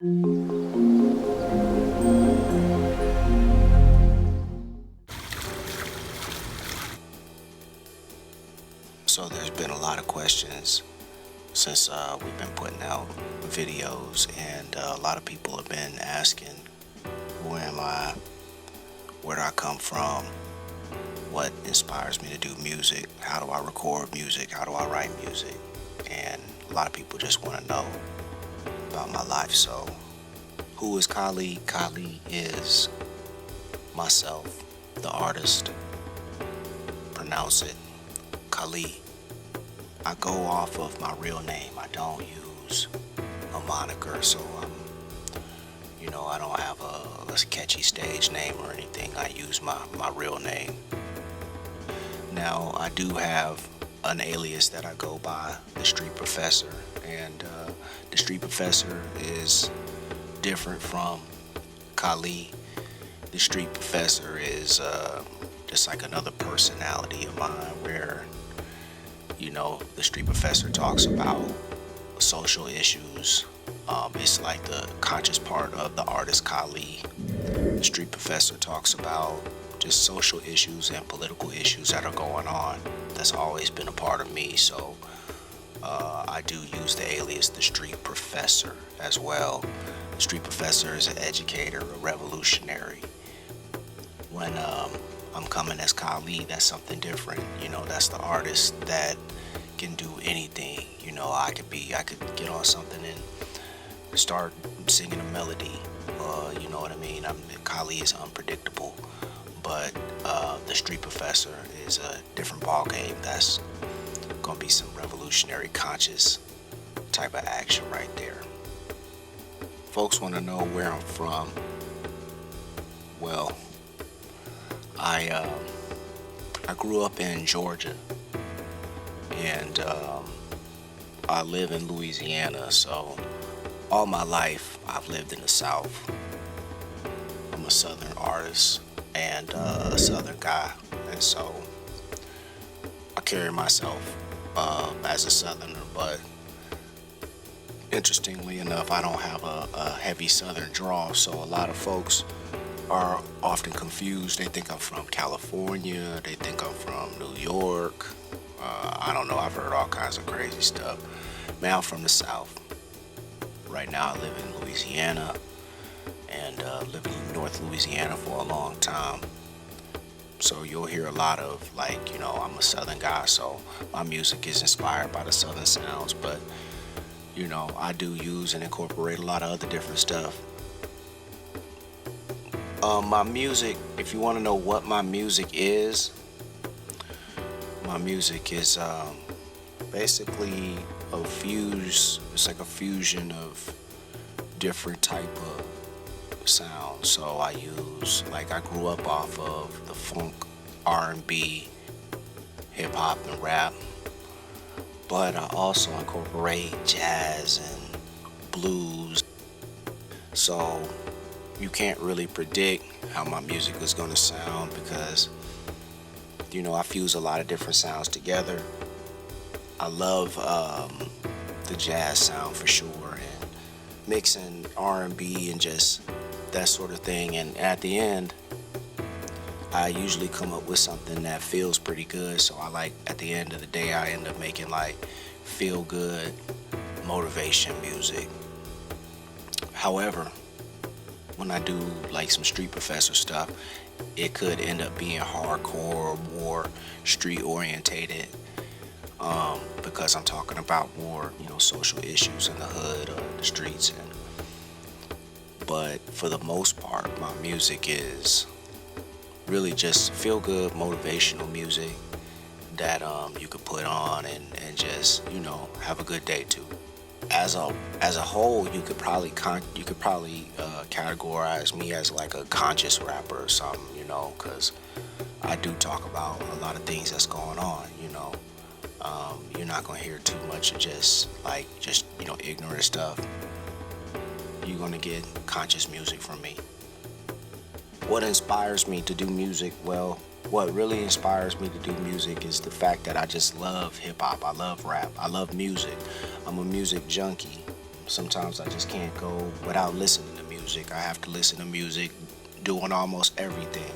So there's been a lot of questions since we've been putting out videos, and a lot of people have been asking, who am I? Where do I come from? What inspires me to do music? How do I record music? How do I write music? And a lot of people just want to know about my life. So, who is Khali? Khali is myself, the artist. Pronounce it Khali. I go off of my real name. I don't use a moniker, so I don't have a catchy stage name or anything. I use my real name. Now, I do have an alias that I go by, the Street Professor, and the Street Professor is different from Khali. The Street Professor is just like another personality of mine, where the Street Professor talks about social issues. It's like the conscious part of the artist Khali. The Street Professor talks about just social issues and political issues that are going on. That's always been a part of me. So I do use the alias the Street Professor as well. The Street Professor is an educator, a revolutionary. When I'm coming as Khali, that's something different. That's the artist that can do anything. I could get on something and start singing a melody. You know what I mean? Khali is unpredictable, but the Street Professor is a different ball game. That's gonna be some revolutionary, conscious type of action right there. Folks want to know where I'm from. Well, I grew up in Georgia, and I live in Louisiana, so all my life I've lived in the South. I'm a Southern artist and a Southern guy, and so I carry myself as a Southerner, but interestingly enough, I don't have a heavy Southern drawl, so a lot of folks are often confused. They think I'm from California, they think I'm from New York. I don't know, I've heard all kinds of crazy stuff. Man, I'm from the South. Right now I live in Louisiana, and lived in North Louisiana for a long time. So you'll hear a lot of I'm a Southern guy, so my music is inspired by the Southern sounds, but I do use and incorporate a lot of other different stuff. My music, if you want to know what my music is basically it's like a fusion of different type of sounds. So I grew up off of the funk, R&B, hip hop and rap, but I also incorporate jazz and blues. So you can't really predict how my music is going to sound, because I fuse a lot of different sounds together. I love the jazz sound for sure, and mixing R&B and just that sort of thing, and at the end I usually come up with something that feels pretty good. So at the end of the day, I end up making feel good motivation music. However, when I do some Street Professor stuff, it could end up being hardcore or more street orientated, because I'm talking about more social issues in the hood or the streets. But for the most part, my music is really just feel good motivational music that you could put on and just have a good day too. As a whole, you could probably categorize me as like a conscious rapper or something, because I do talk about a lot of things that's going on. You're not gonna hear too much of just ignorant stuff. You're gonna get conscious music from me. What inspires me to do music? Well, what really inspires me to do music is the fact that I just love hip hop. I love rap. I love music. I'm a music junkie. Sometimes I just can't go without listening to music. I have to listen to music doing almost everything,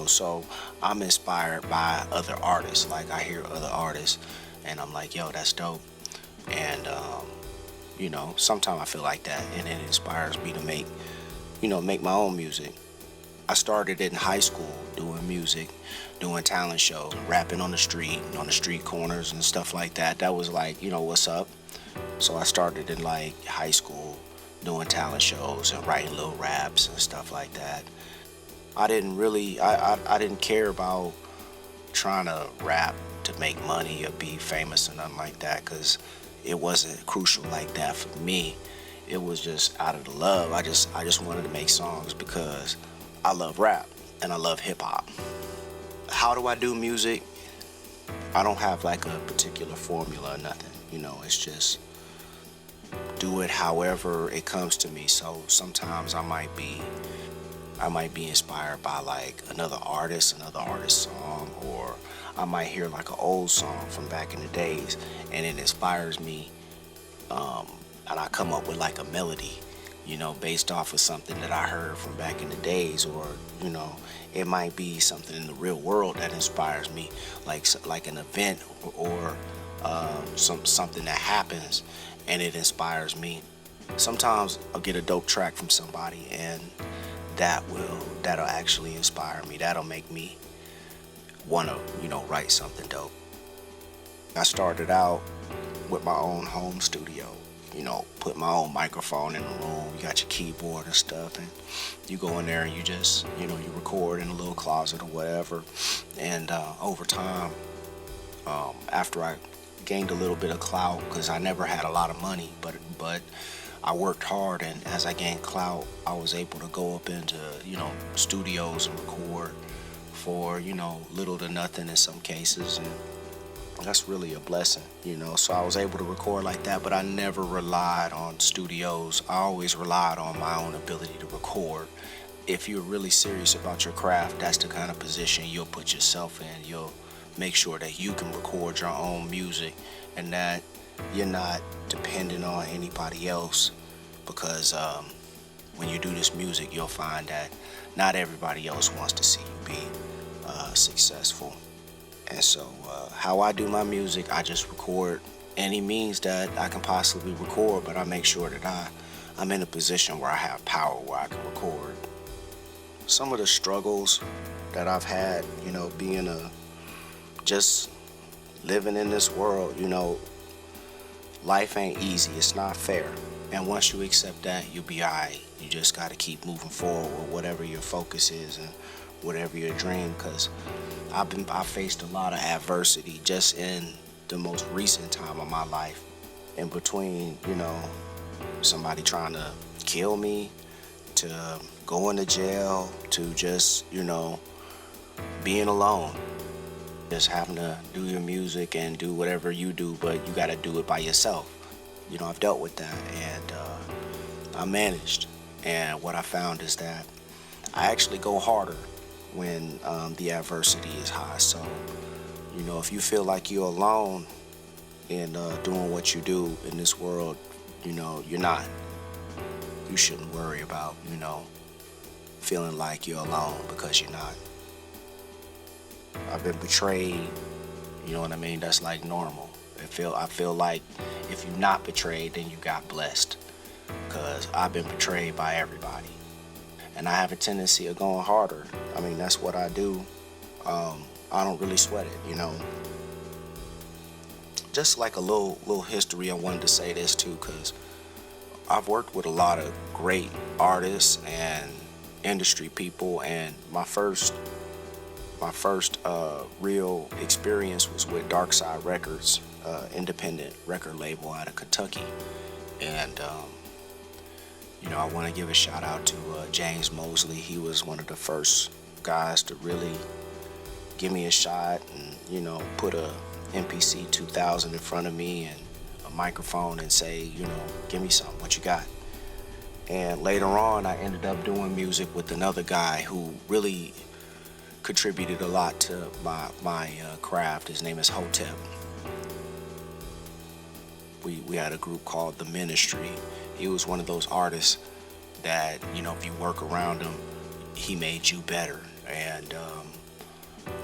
So I'm inspired by other artists. Like I hear other artists and I'm like, yo, that's dope. And, sometimes I feel like that and it inspires me to make my own music. I started in high school doing music, doing talent shows, rapping on the street corners and stuff like that. That was like, what's up? So I started in like high school doing talent shows and writing little raps and stuff like that. I didn't care about trying to rap to make money or be famous or nothing like that because it wasn't crucial like that for me. It was just out of the love. I just wanted to make songs because I love rap and I love hip hop. How do I do music? I don't have like a particular formula or nothing. It's just do it however it comes to me. So sometimes I might be inspired by like another artist's song, or I might hear like an old song from back in the days and it inspires me, and I come up with like a melody, based off of something that I heard from back in the days, or it might be something in the real world that inspires me, like an event or something that happens and it inspires me. Sometimes I'll get a dope track from somebody and that'll actually inspire me. That'll make me want to, write something dope. I started out with my own home studio, put my own microphone in the room. You got your keyboard and stuff, and you go in there and you just, you record in a little closet or whatever. And over time, after I gained a little bit of clout, because I never had a lot of money, but I worked hard, and as I gained clout, I was able to go up into, studios and record for, little to nothing in some cases, and that's really a blessing, So I was able to record like that, but I never relied on studios. I always relied on my own ability to record. If you're really serious about your craft, that's the kind of position you'll put yourself in. You'll make sure that you can record your own music and that you're not dependent on anybody else, because when you do this music, you'll find that not everybody else wants to see you be successful. And so how I do my music, I just record any means that I can possibly record, but I make sure that I'm in a position where I have power, where I can record. Some of the struggles that I've had, being just living in this world, life ain't easy. It's not fair. And once you accept that, you'll be all right. You just got to keep moving forward with whatever your focus is and whatever your dream, because I faced a lot of adversity just in the most recent time of my life, in between, somebody trying to kill me, to going to jail, to just, being alone. Just having to do your music and do whatever you do, but you got to do it by yourself. I've dealt with that, and I managed. And what I found is that I actually go harder when the adversity is high. So, if you feel like you're alone in doing what you do in this world, you're not. You shouldn't worry about, feeling like you're alone, because you're not. I've been betrayed, you know what I mean? That's like normal. I feel like if you're not betrayed, then you got blessed, because I've been betrayed by everybody. And I have a tendency of going harder. I mean, that's what I do. I don't really sweat it, Just like a little history, I wanted to say this too, because I've worked with a lot of great artists and industry people, and my first real experience was with Dark Side Records, independent record label out of Kentucky. And I want to give a shout out to James Mosley. He was one of the first guys to really give me a shot and, put a MPC 2000 in front of me and a microphone and say, give me something, what you got? And later on, I ended up doing music with another guy who really contributed a lot to my craft. His name is Hotep. We had a group called The Ministry. He was one of those artists that, you know, if you work around him, he made you better. And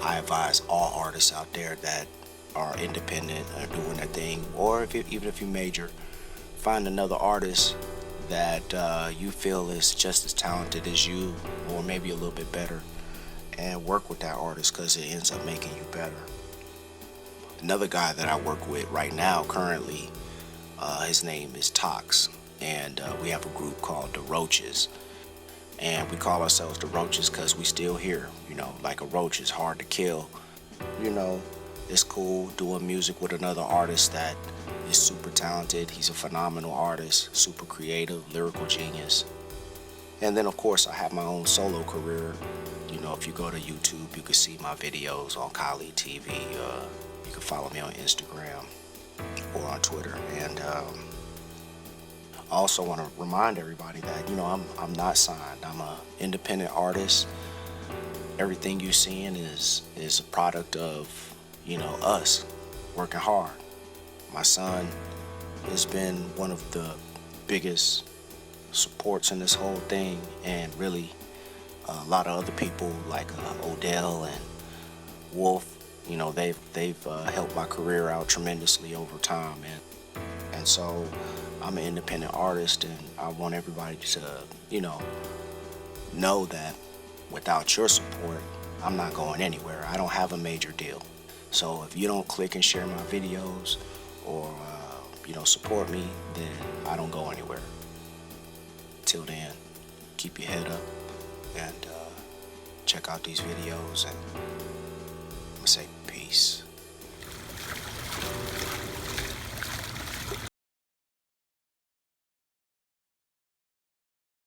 I advise all artists out there that are independent, are doing their thing, or even if you major, find another artist that you feel is just as talented as you, or maybe a little bit better, and work with that artist, because it ends up making you better. Another guy that I work with right now, currently, his name is Tox, and we have a group called The Roaches. And we call ourselves The Roaches because we still here. You know, like a roach is hard to kill. You know, it's cool doing music with another artist that is super talented. He's a phenomenal artist, super creative, lyrical genius. And then, of course, I have my own solo career. You know, if you go to YouTube, you can see my videos on Khali TV. You can follow me on Instagram or on Twitter. And I also want to remind everybody that, you know, I'm not signed. I'm an independent artist. Everything you're seeing is a product of, you know, us working hard. My son has been one of the biggest supports in this whole thing, and really a lot of other people like Odell and Wolf. You know, they've helped my career out tremendously over time, and so I'm an independent artist, and I want everybody to, you know that without your support, I'm not going anywhere. I don't have a major deal. So if you don't click and share my videos or, you know, support me, then I don't go anywhere. Till then, keep your head up and check out these videos, and I'm gonna say peace.